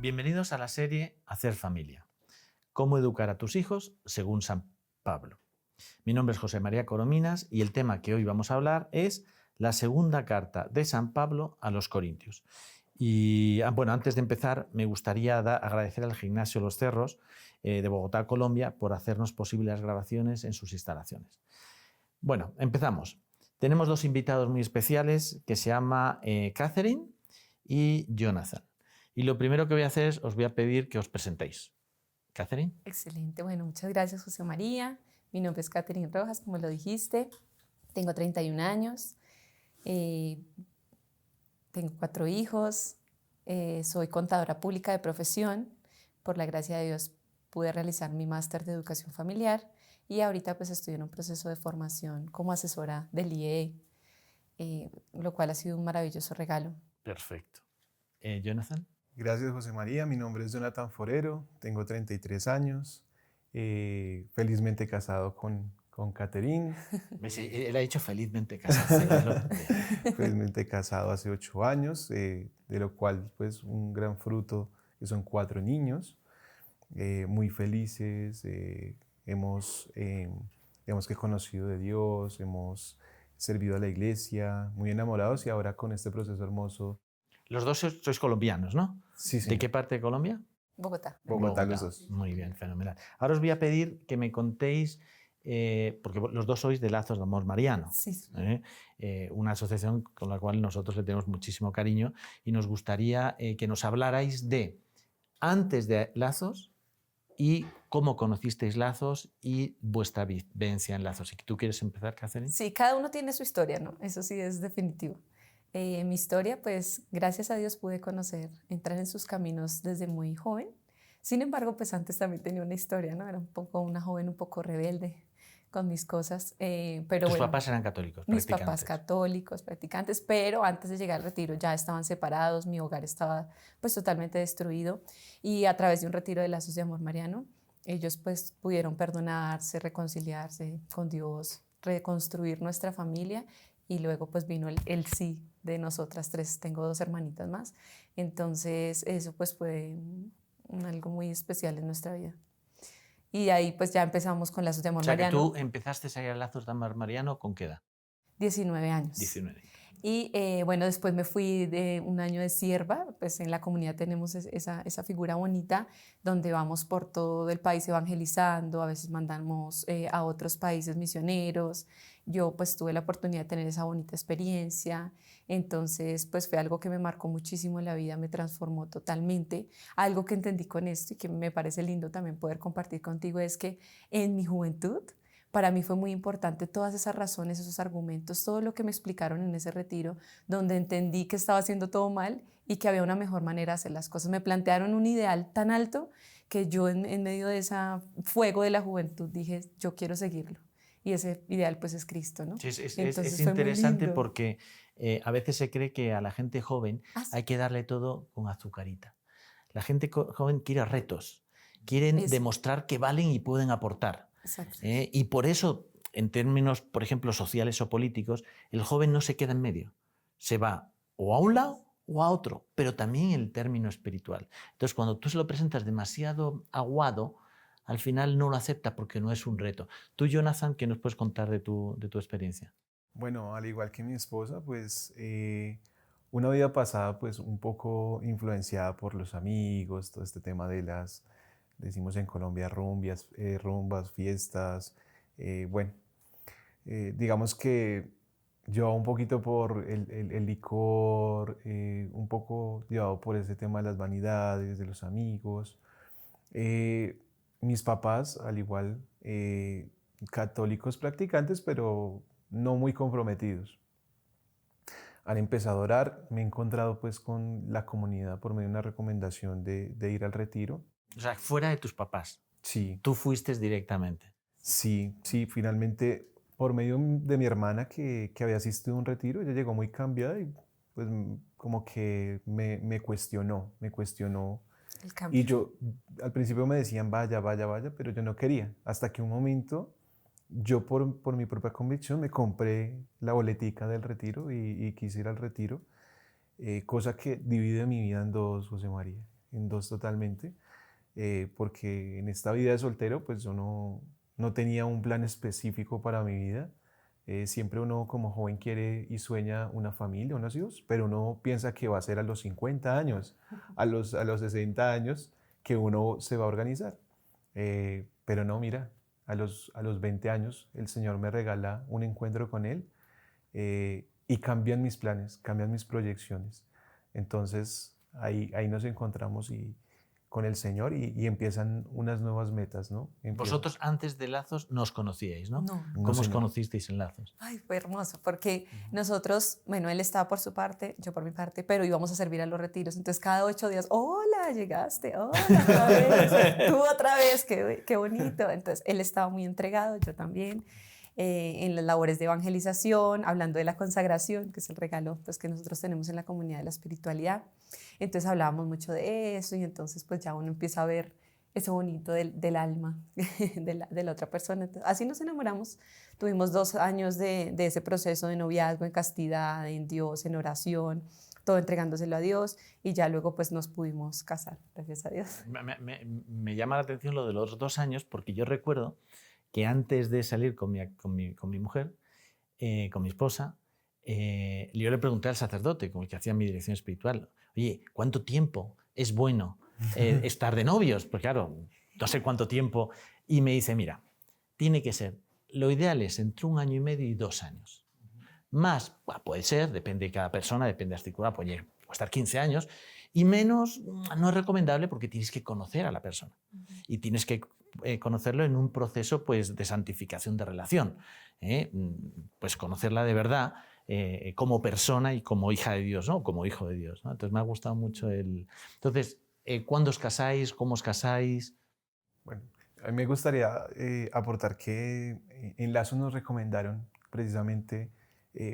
Bienvenidos a la serie Hacer Familia. Cómo educar a tus hijos según San Pablo. Mi nombre es José María Corominas y el tema que hoy vamos a hablar es la segunda carta de San Pablo a los Corintios. Y bueno, antes de empezar, me gustaría agradecer al Gimnasio Los Cerros de Bogotá, Colombia, por hacernos posible las grabaciones en sus instalaciones. Bueno, empezamos. Tenemos dos invitados muy especiales que se llaman Catherine y Jonathan. Y lo primero que voy a hacer es os voy a pedir que os presentéis. Catherine. Excelente. Bueno, muchas gracias, José María. Mi nombre es Catherine Rojas, como lo dijiste. Tengo 31 años. Tengo 4 hijos. Soy contadora pública de profesión. Por la gracia de Dios pude realizar mi máster de educación familiar y ahorita pues estoy en un proceso de formación como asesora del IE, lo cual ha sido un maravilloso regalo. Perfecto. Jonathan. Gracias, José María. Mi nombre es Jonathan Forero, tengo 33 años, felizmente casado con Catherine. Él ha dicho felizmente casado. Felizmente casado hace 8 años, de lo cual pues un gran fruto, que son 4 niños, muy felices, hemos que conocido de Dios, hemos servido a la iglesia, muy enamorados y ahora con este proceso hermoso. Los dos sois colombianos, ¿no? Sí, ¿De qué parte de Colombia? Bogotá. Bogotá, los dos. Muy bien, fenomenal. Ahora os voy a pedir que me contéis, porque los dos sois de Lazos de Amor Mariano, Sí. una asociación con la cual nosotros le tenemos muchísimo cariño y nos gustaría que nos hablarais de antes de Lazos y cómo conocisteis Lazos y vuestra vivencia en Lazos. ¿Y tú quieres empezar, Catherine? Sí, cada uno tiene su historia, ¿no? Eso sí es definitivo. Mi historia, pues, gracias a Dios pude entrar en sus caminos desde muy joven. Sin embargo, pues antes también tenía una historia, ¿no? Era una joven un poco rebelde con mis cosas. Pero ¿Tus papás eran católicos? Mis papás católicos, practicantes, pero antes de llegar al retiro ya estaban separados, mi hogar estaba pues totalmente destruido y a través de un retiro de Lazos de Amor Mariano, ellos pues pudieron perdonarse, reconciliarse con Dios, reconstruir nuestra familia y luego pues vino el sí de nosotras 3, tengo 2 hermanitas más, entonces eso pues fue algo muy especial en nuestra vida. Y ahí pues ya empezamos con Lazos de Amor Mariano. O sea, que tú empezaste a ir a Lazos de Amor Mariano ¿con qué edad? 19 años. 19. Y bueno, después me fui de un año de sierva, pues en la comunidad tenemos esa figura bonita donde vamos por todo el país evangelizando, a veces mandamos a otros países misioneros. Yo pues tuve la oportunidad de tener esa bonita experiencia, entonces pues fue algo que me marcó muchísimo en la vida, me transformó totalmente. Algo que entendí con esto y que me parece lindo también poder compartir contigo es que en mi juventud para mí fue muy importante todas esas razones, esos argumentos, todo lo que me explicaron en ese retiro, donde entendí que estaba haciendo todo mal y que había una mejor manera de hacer las cosas. Me plantearon un ideal tan alto que yo en medio de ese fuego de la juventud dije, yo quiero seguirlo. Y ese ideal pues es Cristo, ¿no? Sí, es interesante porque a veces se cree que a la gente joven hay que darle todo con azucarita. La gente joven quiere retos, quieren demostrar que valen y pueden aportar. Y por eso, en términos, por ejemplo, sociales o políticos, el joven no se queda en medio. Se va o a un lado o a otro, pero también en el término espiritual. Entonces, cuando tú se lo presentas demasiado aguado, al final no lo acepta porque no es un reto. Tú, Jonathan, ¿qué nos puedes contar de tu experiencia? Bueno, al igual que mi esposa, pues una vida pasada pues un poco influenciada por los amigos, todo este tema de decimos en Colombia, rumbas, fiestas. Bueno, digamos que yo un poquito por el licor, un poco llevado por ese tema de las vanidades, de los amigos. Mis papás, al igual, católicos practicantes, pero no muy comprometidos. Han empezado a orar, me he encontrado pues con la comunidad por medio de una recomendación de ir al retiro. O sea, fuera de tus papás. Sí. Tú fuiste directamente. Sí, finalmente por medio de mi hermana que había asistido a un retiro, ella llegó muy cambiada y pues como que me cuestionó. El cambio. Y yo, al principio me decían vaya, pero yo no quería. Hasta que un momento, yo por mi propia convicción me compré la boletica del retiro y quise ir al retiro, cosa que divide mi vida en dos, José María. en dos totalmente, porque en esta vida de soltero pues yo no tenía un plan específico para mi vida. Siempre uno como joven quiere y sueña una familia, unos hijos, pero uno piensa que va a ser a los 50 años, a los 60 años que uno se va a organizar. Pero no, mira, a los 20 años el Señor me regala un encuentro con Él, y cambian mis planes, cambian mis proyecciones. Entonces ahí nos encontramos con el Señor y empiezan unas nuevas metas, ¿no? Vosotros antes de Lazos no os conocíais, ¿no? No. No, ¿Cómo os señor. conocisteis en Lazos? Ay, fue hermoso, porque nosotros, bueno, él estaba por su parte, yo por mi parte, pero íbamos a servir a los retiros. Entonces, cada 8 días, hola, llegaste, hola, otra vez, tú otra vez, qué bonito. Entonces, él estaba muy entregado, yo también, en las labores de evangelización, hablando de la consagración, que es el regalo pues, que nosotros tenemos en la comunidad de la espiritualidad. Entonces, hablábamos mucho de eso y entonces, pues ya uno empieza a ver eso bonito del alma de la otra persona. Entonces, así nos enamoramos. Tuvimos 2 años de ese proceso de noviazgo en castidad, en Dios, en oración, todo entregándoselo a Dios y ya luego pues nos pudimos casar, gracias a Dios. Me llama la atención lo de los 2 años porque yo recuerdo que antes de salir con mi mujer, con mi esposa, yo le pregunté al sacerdote, como el que hacía mi dirección espiritual, oye, ¿cuánto tiempo es bueno estar de novios? Pues claro, no sé cuánto tiempo. Y me dice, mira, tiene que ser, lo ideal es entre 1 año y medio y 2 años. Más, bueno, puede ser, depende de cada persona, depende de la circunstancia, puede estar 15 años. Y menos no es recomendable porque tienes que conocer a la persona. Y tienes que conocerlo en un proceso pues, de santificación de relación. Pues conocerla de verdad como persona y como hija de Dios, ¿no? Como hijo de Dios, ¿no? Entonces me ha gustado mucho el... Entonces, ¿cuándo os casáis? ¿Cómo os casáis? Bueno, a mí me gustaría aportar que en Lazo nos recomendaron precisamente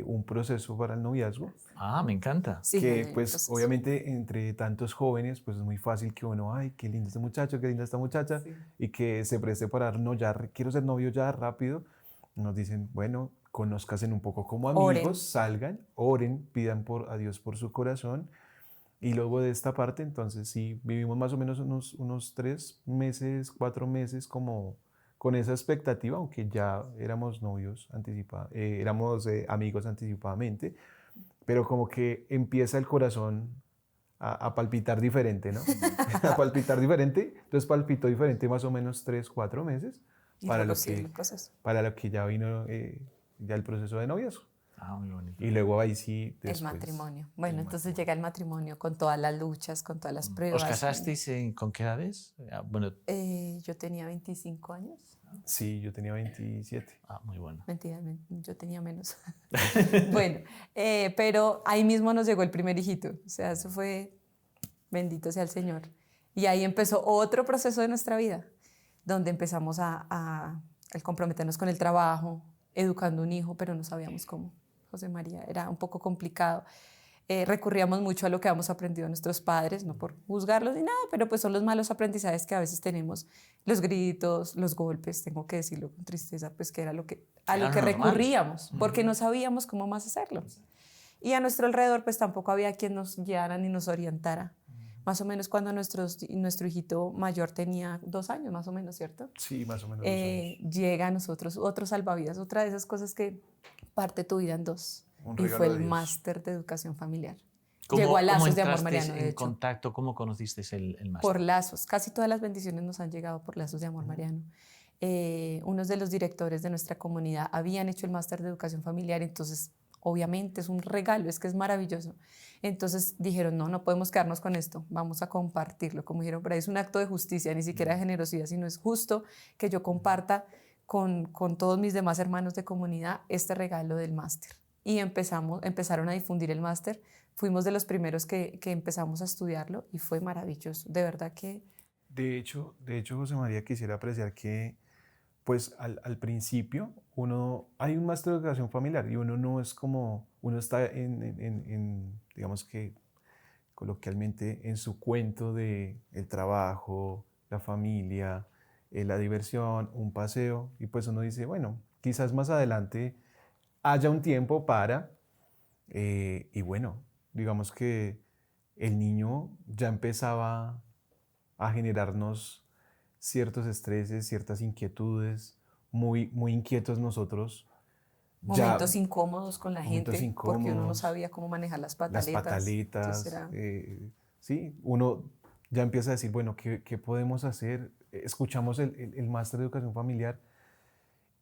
un proceso para el noviazgo. Ah, me encanta. Sí, Que no, pues entonces, obviamente entre tantos jóvenes pues es muy fácil que uno, ay, qué lindo este muchacho, qué linda esta muchacha, sí. y que se preste para, no, ya quiero ser novio ya rápido. Nos dicen, bueno, conózcanse un poco como amigos, Oren. salgan, oren, pidan a Dios por su corazón. Y luego de esta parte, entonces sí, vivimos más o menos unos 3 meses, 4 meses como con esa expectativa, aunque ya éramos novios, éramos amigos anticipadamente, pero como que empieza el corazón a palpitar diferente, ¿no? A palpitar diferente, entonces palpitó diferente más o menos 3, 4 meses Y para luego lo sigue que, el proceso. para lo que ya vino ya el proceso de noviazgo. Ah, muy bonito. Y luego ahí sí, El después... matrimonio. Bueno, el entonces matrimonio. llega el matrimonio con todas las luchas, con todas las pruebas. ¿Os casasteis con qué edades? Bueno, Yo tenía 25 años. Sí, yo tenía 27. muy bueno. Mentira, yo tenía menos. Bueno, pero ahí mismo nos llegó el primer hijito. O sea, eso fue, bendito sea el Señor. Y ahí empezó otro proceso de nuestra vida, donde empezamos a comprometernos con el trabajo, educando un hijo, pero no sabíamos cómo. José María, era un poco complicado. Recurríamos mucho a lo que habíamos aprendido de nuestros padres, no por juzgarlos ni nada, pero pues son los malos aprendizajes que a veces tenemos, los gritos, los golpes, tengo que decirlo con tristeza, pues que era a lo que recurríamos, porque no sabíamos cómo más hacerlo. Y a nuestro alrededor pues tampoco había quien nos guiara ni nos orientara. Más o menos cuando nuestro hijito mayor tenía 2 años, más o menos, ¿cierto? Sí, más o menos 2 años. Llega a nosotros otro salvavidas, otra de esas cosas que parte tu vida en 2. Un Y regalo fue de el Dios. máster de educación familiar. ¿Cómo, Llegó a Lazos de Amor entrasteis Mariano, de en hecho. contacto? ¿Cómo conocisteis el máster? Por Lazos. Casi todas las bendiciones nos han llegado por Lazos de Amor Mariano. Unos de los directores de nuestra comunidad habían hecho el máster de educación familiar, entonces obviamente es un regalo, es que es maravilloso. Entonces dijeron, no podemos quedarnos con esto, vamos a compartirlo. Como dijeron, pero es un acto de justicia, ni siquiera de generosidad, sino es justo que yo comparta con todos mis demás hermanos de comunidad este regalo del máster. Y empezaron a difundir el máster. Fuimos de los primeros que empezamos a estudiarlo y fue maravilloso. De verdad que... De hecho, José María, quisiera apreciar que pues al principio hay un máster de educación familiar y uno no es como, uno está digamos que coloquialmente, en su cuento de el trabajo, la familia, la diversión, un paseo, y pues uno dice, bueno, quizás más adelante haya un tiempo para, y bueno, digamos que el niño ya empezaba a generarnos ciertos estreses, ciertas inquietudes, muy inquietos nosotros. Momentos incómodos con la Momentos gente, porque uno no incómodos, sabía cómo manejar las las pataletas. Entonces pataletas, era... sí, uno ya empieza a decir, bueno, ¿qué podemos hacer? Escuchamos el máster de educación familiar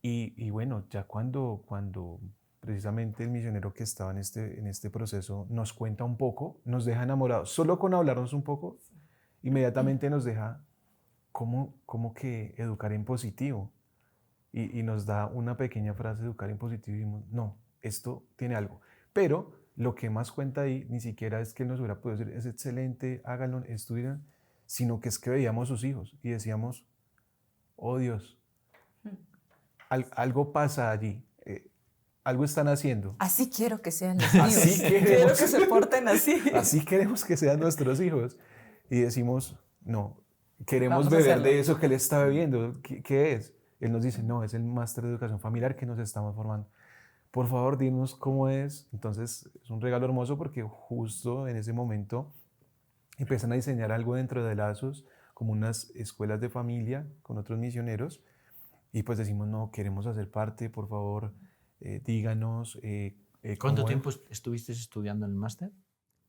y bueno, ya cuando precisamente el misionero que estaba en este proceso nos cuenta un poco, nos deja enamorados, solo con hablarnos un poco, inmediatamente nos deja cómo que educar en positivo. Y nos da una pequeña frase, educar en positivo, y decimos, no, esto tiene algo. Pero lo que más cuenta ahí ni siquiera es que él nos hubiera podido decir, es excelente, háganlo, estudien, sino que es que veíamos sus hijos y decíamos, oh Dios, algo pasa allí, algo están haciendo. Así quiero que sean los míos. Así Quiero queremos, que se porten así. así queremos que sean nuestros hijos. Y decimos, no, queremos Vamos a beber hacerlo. de eso que él está bebiendo. ¿Qué es? Él nos dice, no, es el máster de educación familiar que nos estamos formando. Por favor, dinos cómo es. Entonces, es un regalo hermoso porque justo en ese momento empiezan a diseñar algo dentro de Lazos, como unas escuelas de familia con otros misioneros. Y pues decimos, no, queremos hacer parte, por favor, díganos. ¿Cuánto cómo tiempo estuviste estudiando en el máster?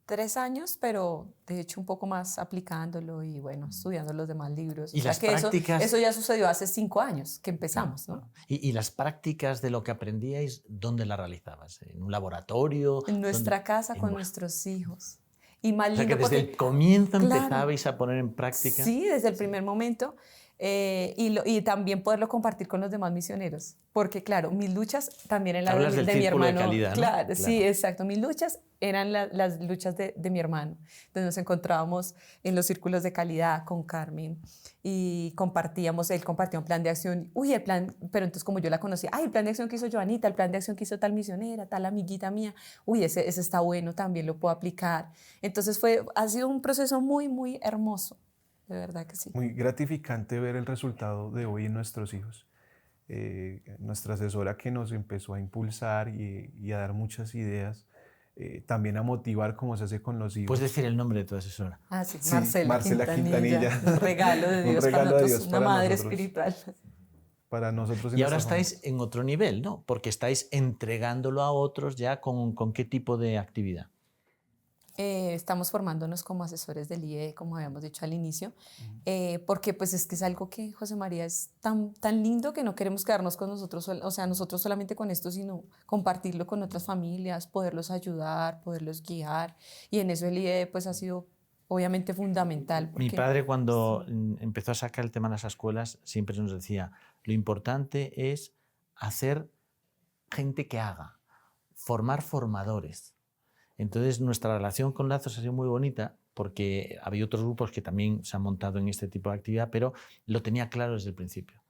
3 años, pero de hecho un poco más aplicándolo y bueno, estudiando los demás libros. ¿Y O sea las que prácticas? eso ya sucedió hace 5 años que empezamos, ¿no? ¿Y las prácticas de lo que aprendíais, dónde las realizabas? ¿En un laboratorio? En nuestra casa en con vues- nuestros hijos. Y más O sea, lindo que desde porque, el comienzo claro, empezabais a poner en práctica. sí, desde el primer momento. Y también poderlo compartir con los demás misioneros. Porque, claro, mis luchas también eran las Hablas del de mi círculo de hermano. calidad, ¿no? Claro, sí, Claro. exacto. Mis luchas eran las luchas de mi hermano. Entonces nos encontrábamos en los círculos de calidad con Carmen y él compartía un plan de acción. Uy, el plan, pero entonces como yo la conocía, ay, el plan de acción que hizo Joanita, el plan de acción que hizo tal misionera, tal amiguita mía, uy, ese está bueno, también lo puedo aplicar. Entonces ha sido un proceso muy, muy hermoso. De verdad que sí. Muy gratificante ver el resultado de hoy en nuestros hijos. Nuestra asesora que nos empezó a impulsar y a dar muchas ideas, también a motivar como se hace con los hijos. ¿Puedes decir el nombre de tu asesora? Ah, sí, Sí, Marcela Quintanilla. Un regalo de Un Dios regalo para de nosotros, Dios una para madre nosotros. espiritual. Para nosotros. Y ahora estáis en otro nivel, ¿no? Porque estáis entregándolo a otros ya con qué tipo de actividad. Estamos formándonos como asesores del IE, como habíamos dicho al inicio, porque pues es que es algo que, José María, es tan lindo que no queremos quedarnos con nosotros, o sea, nosotros solamente con esto, sino compartirlo con otras familias, poderlos ayudar, poderlos guiar, y en eso el IE pues ha sido obviamente fundamental. Mi padre cuando empezó a sacar el tema de las escuelas siempre nos decía, lo importante es hacer gente que haga, formar formadores. Entonces nuestra relación con Lazos ha sido muy bonita porque había otros grupos que también se han montado en este tipo de actividad, pero lo tenía claro desde el principio.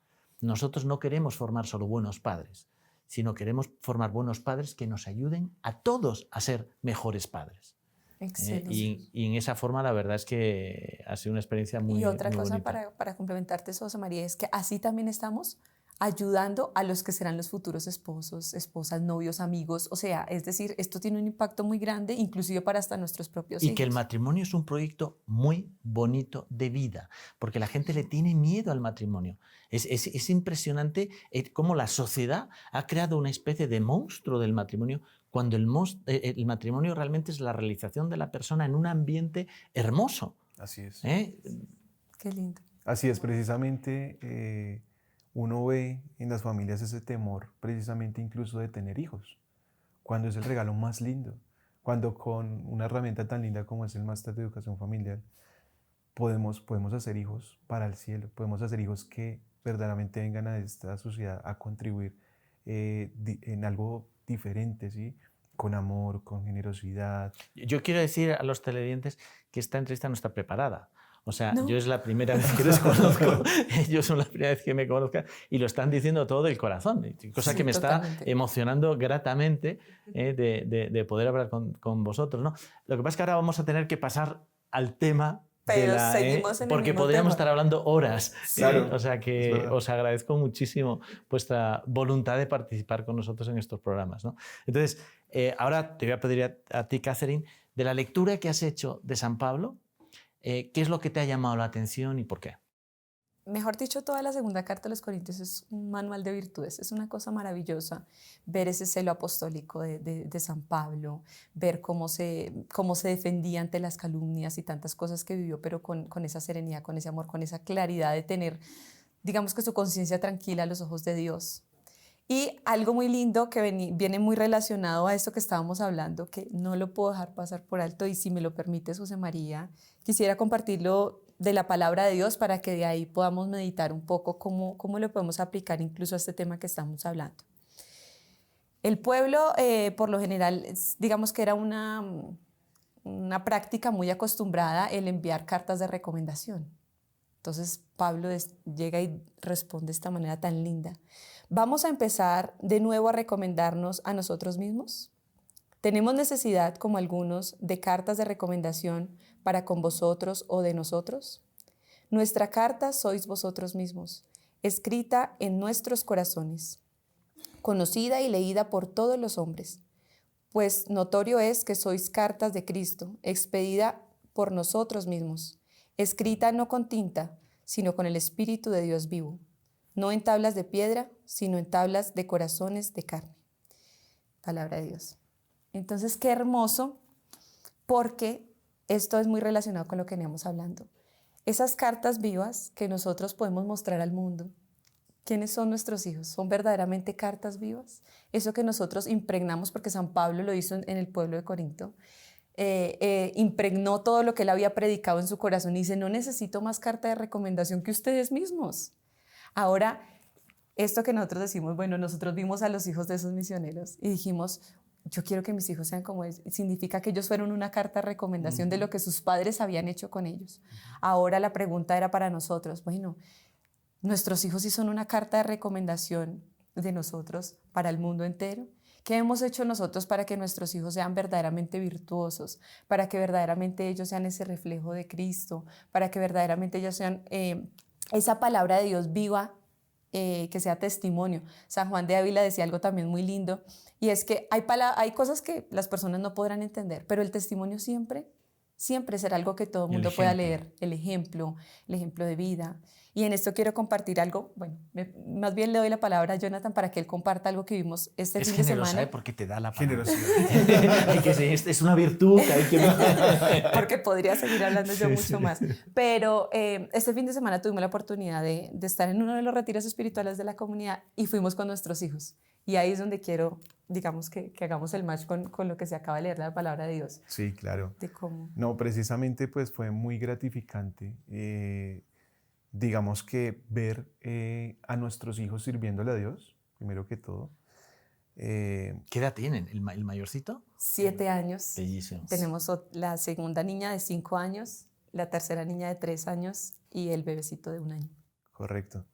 Nosotros no queremos formar solo buenos padres, sino queremos formar buenos padres que nos ayuden a todos a ser mejores padres. Y en esa forma la verdad es que ha sido una experiencia muy bonita. Y otra cosa para complementarte eso, José María, es que así también estamos ayudando a los que serán los futuros esposos, esposas, novios, amigos. O sea, es decir, esto tiene un impacto muy grande, inclusive para hasta nuestros propios hijos. Y que el matrimonio es un proyecto muy bonito de vida, porque la gente le tiene miedo al matrimonio. Es impresionante cómo la sociedad ha creado una especie de monstruo del matrimonio, cuando el matrimonio realmente es la realización de la persona en un ambiente hermoso. Así es. Qué lindo. Así es, precisamente uno ve en las familias ese temor, precisamente incluso de tener hijos, cuando es el regalo más lindo, cuando con una herramienta tan linda como es el máster de educación familiar, podemos hacer hijos para el cielo, podemos hacer hijos que verdaderamente vengan a esta sociedad a contribuir en algo diferente, ¿sí? Con amor, con generosidad. Yo quiero decir a los televidentes que esta entrevista no está preparada. O sea, yo es la primera vez que les conozco, ellos son la primera vez que me conozcan y lo están diciendo todo del corazón, cosa que me está emocionando gratamente de poder hablar con vosotros, ¿no? Lo que pasa es que ahora vamos a tener que pasar al tema. Pero seguimos en porque el mismo podríamos tema. estar hablando horas. Claro, o sea que os agradezco muchísimo vuestra voluntad de participar con nosotros en estos programas, ¿no? Entonces, ahora te voy a pedir a ti, Catherine, De la lectura que has hecho de San Pablo, ¿qué es lo que te ha llamado la atención y por qué? Mejor dicho, toda la segunda carta de los Corintios es un manual de virtudes, es una cosa maravillosa ver ese celo apostólico de San Pablo, ver cómo se defendía ante las calumnias y tantas cosas que vivió, pero con esa serenidad, con ese amor, con esa claridad de tener, digamos que su conciencia tranquila a los ojos de Dios. Y algo muy lindo que viene muy relacionado a esto que estábamos hablando, que no lo puedo dejar pasar por alto y si me lo permites, José María, quisiera compartirlo de la palabra de Dios para que de ahí podamos meditar un poco cómo lo podemos aplicar incluso a este tema que estamos hablando. El pueblo, por lo general, digamos que era una práctica muy acostumbrada el enviar cartas de recomendación. Entonces Pablo llega y responde de esta manera tan linda. ¿Vamos a empezar de nuevo a recomendarnos a nosotros mismos? ¿Tenemos necesidad, como algunos, de cartas de recomendación para con vosotros o de nosotros? Nuestra carta sois vosotros mismos, escrita en nuestros corazones, conocida y leída por todos los hombres, pues notorio es que sois cartas de Cristo, expedida por nosotros mismos, escrita no con tinta, sino con el Espíritu de Dios vivo, no en tablas de piedra, sino en tablas de corazones de carne. Palabra de Dios. Entonces, qué hermoso, porque esto es muy relacionado con lo que veníamos hablando. Esas cartas vivas que nosotros podemos mostrar al mundo. ¿Quiénes son nuestros hijos? ¿Son verdaderamente cartas vivas? Eso que nosotros impregnamos, porque San Pablo lo hizo en el pueblo de Corinto, impregnó todo lo que él había predicado en su corazón y dice, no necesito más carta de recomendación que ustedes mismos. Ahora, esto que nosotros decimos, bueno, nosotros vimos a los hijos de esos misioneros y dijimos, yo quiero que mis hijos sean como ellos. Significa que ellos fueron una carta de recomendación de lo que sus padres habían hecho con ellos. Ahora la pregunta era para nosotros, bueno, nuestros hijos sí son una carta de recomendación de nosotros para el mundo entero. ¿Qué hemos hecho nosotros para que nuestros hijos sean verdaderamente virtuosos, para que verdaderamente ellos sean ese reflejo de Cristo, para que verdaderamente ellos sean esa palabra de Dios viva, que sea testimonio? San Juan de Ávila decía algo también muy lindo, y es que hay cosas que las personas no podrán entender, pero el testimonio siempre será algo que todo el mundo pueda leer, el ejemplo de vida. Y en esto quiero compartir algo, bueno, más bien le doy la palabra a Jonathan para que él comparta algo que vimos este fin de semana. Es generosa, porque te da la palabra. Generosidad. Es una virtud que hay que... Porque podría seguir hablando yo mucho más. Pero este fin de semana tuvimos la oportunidad de estar en uno de los retiros espirituales de la comunidad y fuimos con nuestros hijos. Y ahí es donde quiero, digamos, que hagamos el match con lo que se acaba de leer, la palabra de Dios. Sí, claro. De cómo... No, precisamente pues fue muy gratificante, digamos que ver a nuestros hijos sirviéndole a Dios, primero que todo. ¿Qué edad tienen? ¿El mayorcito? 7 años. Bellísimo. Tenemos la segunda niña de 5 años, la tercera niña de 3 años y el bebecito de 1 año. Correcto.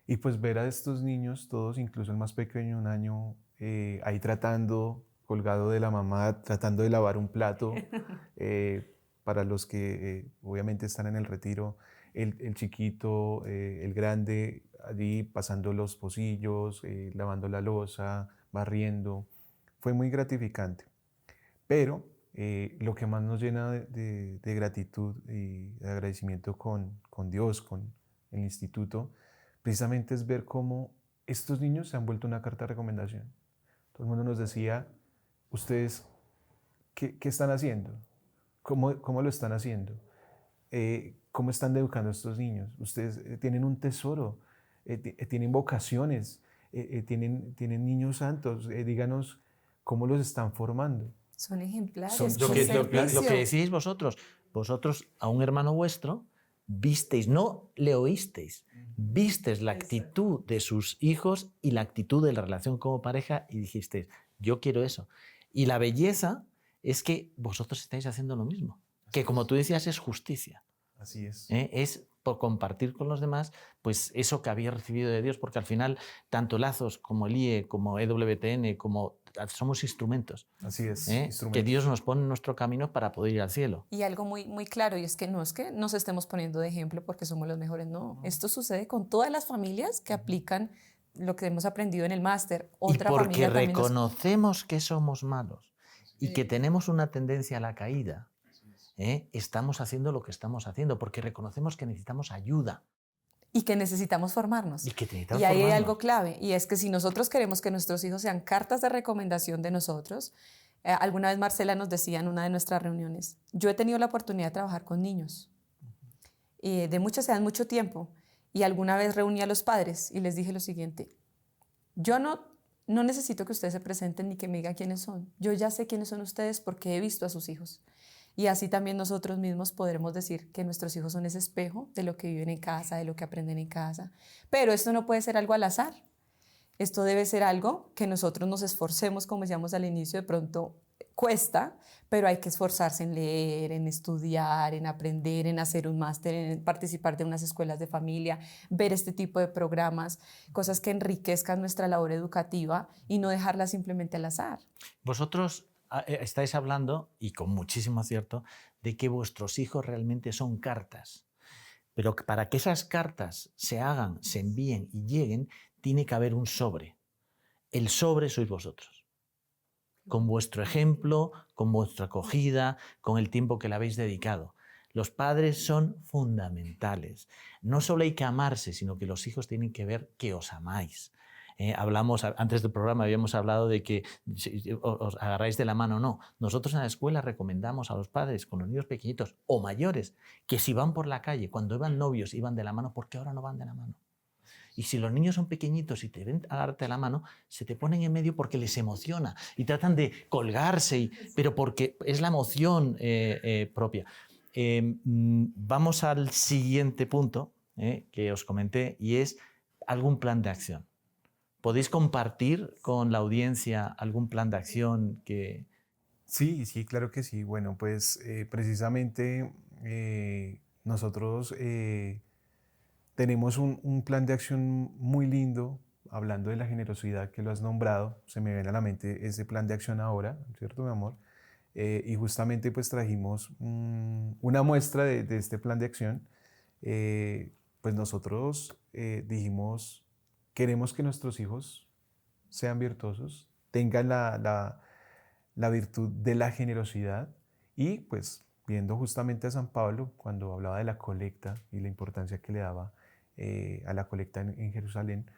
Y pues ver a estos niños, todos, incluso el más pequeño, 1 año, ahí tratando, colgado de la mamá, tratando de lavar un plato, para los que obviamente están en el retiro, el chiquito, el grande, allí pasando los pocillos, lavando la loza, barriendo. Fue muy gratificante. Pero lo que más nos llena de gratitud y de agradecimiento con Dios, con el instituto, precisamente es ver cómo estos niños se han vuelto una carta de recomendación. Todo el mundo nos decía, ¿ustedes qué están haciendo? ¿Cómo lo están haciendo? ¿Cómo están educando a estos niños? Ustedes tienen un tesoro, tienen vocaciones, tienen niños santos. Díganos cómo los están formando. Son ejemplares. Lo que decís vosotros a un hermano vuestro, visteis, no le oísteis, visteis la actitud de sus hijos y la actitud de la relación como pareja y dijisteis, yo quiero eso. Y la belleza es que vosotros estáis haciendo lo mismo, que como tú decías es justicia. Así es. Es por compartir con los demás pues eso que había recibido de Dios, porque al final tanto Lazos como el IE, como EWTN, como somos instrumentos. Así es, instrumentos que Dios nos pone en nuestro camino para poder ir al cielo. Y algo muy, muy claro, y es que no es que nos estemos poniendo de ejemplo porque somos los mejores, no. Esto sucede con todas las familias que aplican lo que hemos aprendido en el máster. Y porque reconocemos que somos malos y que tenemos una tendencia a la caída, estamos haciendo lo que estamos haciendo porque reconocemos que necesitamos ayuda. Y que necesitamos formarnos. Y que necesitamos Y ahí hay formarnos. algo clave, y es que si nosotros queremos que nuestros hijos sean cartas de recomendación de nosotros, alguna vez Marcela nos decía en una de nuestras reuniones, yo he tenido la oportunidad de trabajar con niños, de muchas edades, mucho tiempo, y alguna vez reuní a los padres y les dije lo siguiente, yo no necesito que ustedes se presenten ni que me digan quiénes son, yo ya sé quiénes son ustedes porque he visto a sus hijos. Y así también nosotros mismos podremos decir que nuestros hijos son ese espejo de lo que viven en casa, de lo que aprenden en casa. Pero esto no puede ser algo al azar. Esto debe ser algo que nosotros nos esforcemos, como decíamos al inicio, de pronto cuesta, pero hay que esforzarse en leer, en estudiar, en aprender, en hacer un máster, en participar de unas escuelas de familia, ver este tipo de programas, cosas que enriquezcan nuestra labor educativa y no dejarla simplemente al azar. Vosotros estáis hablando, y con muchísimo acierto, de que vuestros hijos realmente son cartas. Pero para que esas cartas se hagan, se envíen y lleguen, tiene que haber un sobre. El sobre sois vosotros. Con vuestro ejemplo, con vuestra acogida, con el tiempo que le habéis dedicado. Los padres son fundamentales. No solo hay que amarse, sino que los hijos tienen que ver que os amáis. Hablamos, antes del programa habíamos hablado de que os agarráis de la mano. No, nosotros en la escuela recomendamos a los padres con los niños pequeñitos o mayores que si van por la calle, cuando iban novios, iban de la mano, ¿por qué ahora no van de la mano? Y si los niños son pequeñitos y te ven agarrarte de la mano, se te ponen en medio porque les emociona y tratan de colgarse, pero porque es la emoción propia. Vamos al siguiente punto que os comenté y es algún plan de acción. ¿Podéis compartir con la audiencia algún plan de acción que...? Sí, claro que sí. Bueno, pues precisamente nosotros tenemos un plan de acción muy lindo, hablando de la generosidad que lo has nombrado. Se me viene a la mente ese plan de acción ahora, ¿cierto, mi amor? Y justamente pues trajimos una muestra de este plan de acción. Pues nosotros dijimos, queremos que nuestros hijos sean virtuosos, tengan la virtud de la generosidad y pues viendo justamente a San Pablo cuando hablaba de la colecta y la importancia que le daba a la colecta en Jerusalén,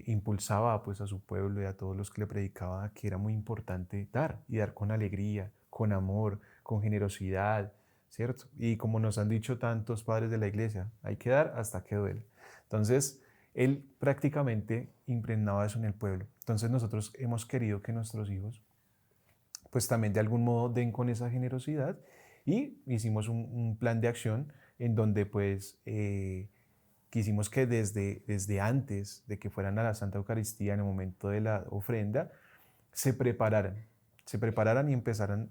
impulsaba pues a su pueblo y a todos los que le predicaba que era muy importante dar y dar con alegría, con amor, con generosidad, ¿cierto? Y como nos han dicho tantos padres de la iglesia, hay que dar hasta que duele. Entonces, él prácticamente impregnaba eso en el pueblo. Entonces nosotros hemos querido que nuestros hijos pues también de algún modo den con esa generosidad y hicimos un plan de acción en donde pues quisimos que desde antes de que fueran a la Santa Eucaristía en el momento de la ofrenda se prepararan y empezaran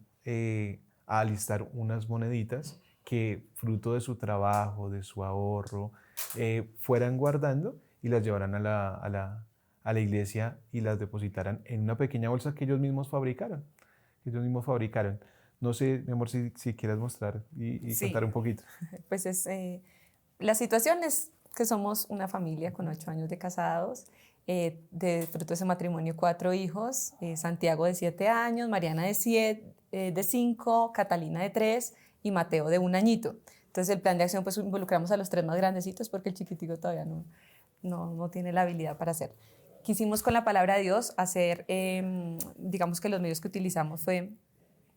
a alistar unas moneditas que fruto de su trabajo, de su ahorro, fueran guardando y las llevaran a la iglesia y las depositaran en una pequeña bolsa que ellos mismos fabricaron. No sé, mi amor, si quieres mostrar y Sí. contar un poquito. Pues la situación es que somos una familia con 8 años de casados, de fruto de ese matrimonio 4 hijos, Santiago de 7 años, Mariana de 5, Catalina de 3 y Mateo de 1 añito. Entonces el plan de acción pues involucramos a los 3 más grandecitos porque el chiquitico todavía no tiene la habilidad para hacer. Quisimos con la palabra de Dios hacer, digamos que los medios que utilizamos fue,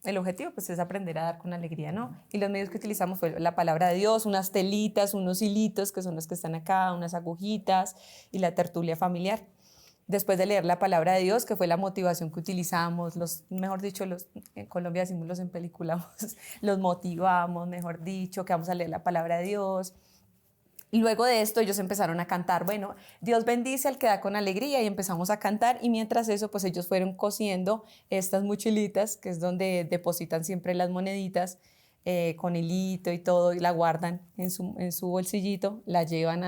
el objetivo pues es aprender a dar con alegría, ¿no? Y los medios que utilizamos fue la palabra de Dios, unas telitas, unos hilitos que son los que están acá, unas agujitas y la tertulia familiar. Después de leer la palabra de Dios, que fue la motivación que utilizamos, mejor dicho, en Colombia decimos los empeliculamos, los motivamos, mejor dicho, que vamos a leer la palabra de Dios. Y luego de esto ellos empezaron a cantar, bueno, Dios bendice al que da con alegría, y empezamos a cantar, y mientras eso pues ellos fueron cosiendo estas mochilitas, que es donde depositan siempre las moneditas, con hilito y todo, y la guardan en su bolsillito, la llevan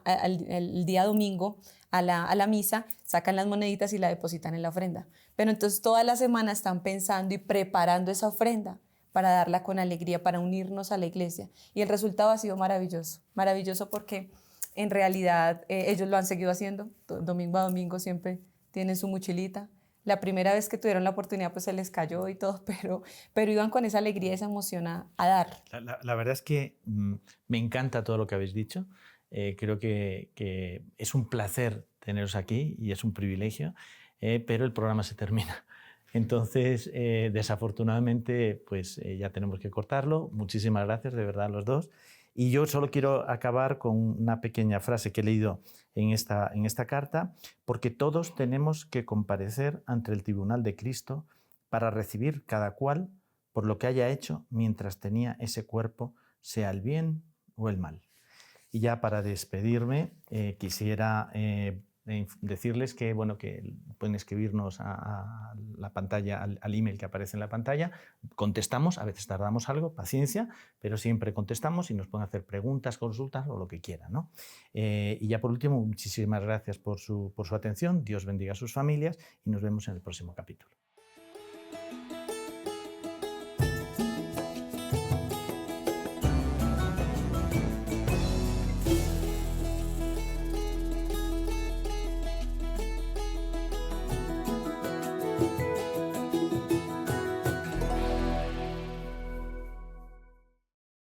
el día domingo a la misa, sacan las moneditas y la depositan en la ofrenda. Pero entonces toda la semana están pensando y preparando esa ofrenda para darla con alegría, para unirnos a la iglesia. Y el resultado ha sido maravilloso, maravilloso porque en realidad ellos lo han seguido haciendo, domingo a domingo siempre tienen su mochilita, La primera vez que tuvieron la oportunidad, pues se les cayó y todo, pero iban con esa alegría, esa emoción a dar. La verdad es que me encanta todo lo que habéis dicho. Creo que es un placer teneros aquí y es un privilegio, pero el programa se termina. Entonces, desafortunadamente, pues ya tenemos que cortarlo. Muchísimas gracias, de verdad, a los dos. Y yo solo quiero acabar con una pequeña frase que he leído en esta carta, porque todos tenemos que comparecer ante el tribunal de Cristo para recibir cada cual por lo que haya hecho mientras tenía ese cuerpo, sea el bien o el mal. Y ya para despedirme, quisiera decirles que, bueno, que pueden escribirnos a la pantalla, al email que aparece en la pantalla. Contestamos, a veces tardamos algo, paciencia, pero siempre contestamos y nos pueden hacer preguntas, consultas o lo que quieran, ¿no? Y ya por último, muchísimas gracias por su atención. Dios bendiga a sus familias y nos vemos en el próximo capítulo.